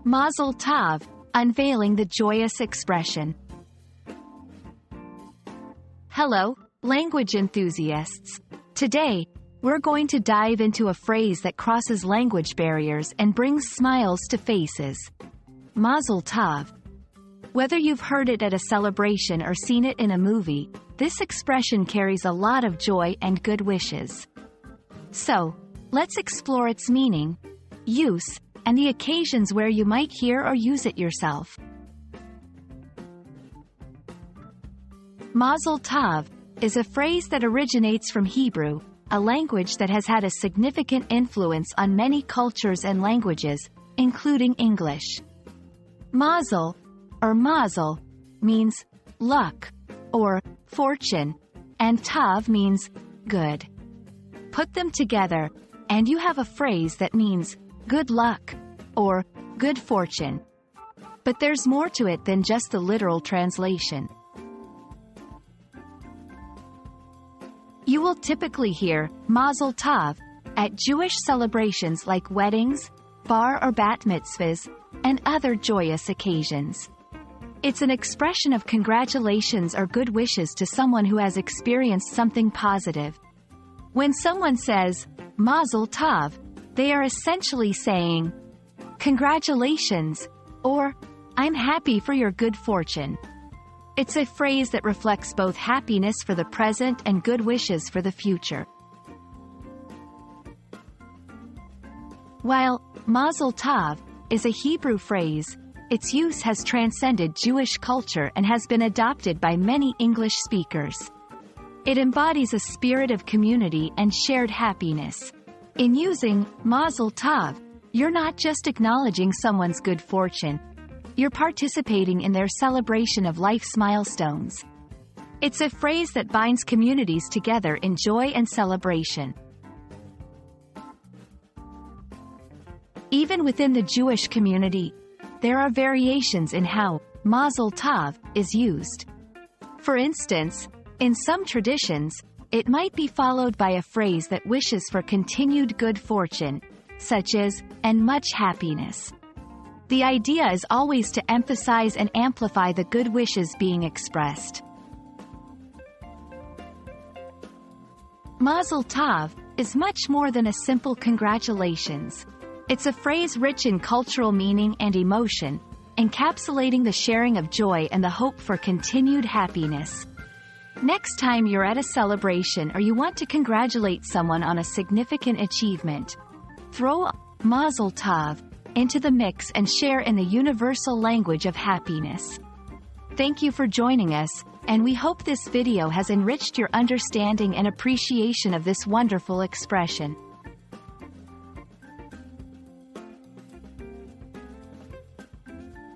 Mazal Tov, Unveiling the Joyous Expression. Hello, language enthusiasts. Today, we're going to dive into a phrase that crosses language barriers and brings smiles to faces. Mazal Tov. Whether you've heard it at a celebration or seen it in a movie, this expression carries a lot of joy and good wishes. So, let's explore its meaning, use, and the occasions where you might hear or use it yourself. Mazal Tov is a phrase that originates from Hebrew, a language that has had a significant influence on many cultures and languages, including English. Mazal, or Mazal, means luck, or fortune, and Tov means good. Put them together, and you have a phrase that means good luck, or good fortune. But there's more to it than just the literal translation. You will typically hear Mazal Tov at Jewish celebrations like weddings, bar or bat mitzvahs, and other joyous occasions. It's an expression of congratulations or good wishes to someone who has experienced something positive. When someone says Mazal Tov, they are essentially saying, "Congratulations," or "I'm happy for your good fortune." It's a phrase that reflects both happiness for the present and good wishes for the future. While Mazal Tov is a Hebrew phrase, its use has transcended Jewish culture and has been adopted by many English speakers. It embodies a spirit of community and shared happiness. In using Mazal Tov, you're not just acknowledging someone's good fortune, you're participating in their celebration of life's milestones. It's a phrase that binds communities together in joy and celebration. Even within the Jewish community, there are variations in how Mazal Tov is used. For instance, in some traditions, it might be followed by a phrase that wishes for continued good fortune, such as, "and much happiness." The idea is always to emphasize and amplify the good wishes being expressed. Mazal Tov is much more than a simple congratulations. It's a phrase rich in cultural meaning and emotion, encapsulating the sharing of joy and the hope for continued happiness. Next time you're at a celebration or you want to congratulate someone on a significant achievement, throw Mazal Tov into the mix and share in the universal language of happiness. Thank you for joining us, and we hope this video has enriched your understanding and appreciation of this wonderful expression.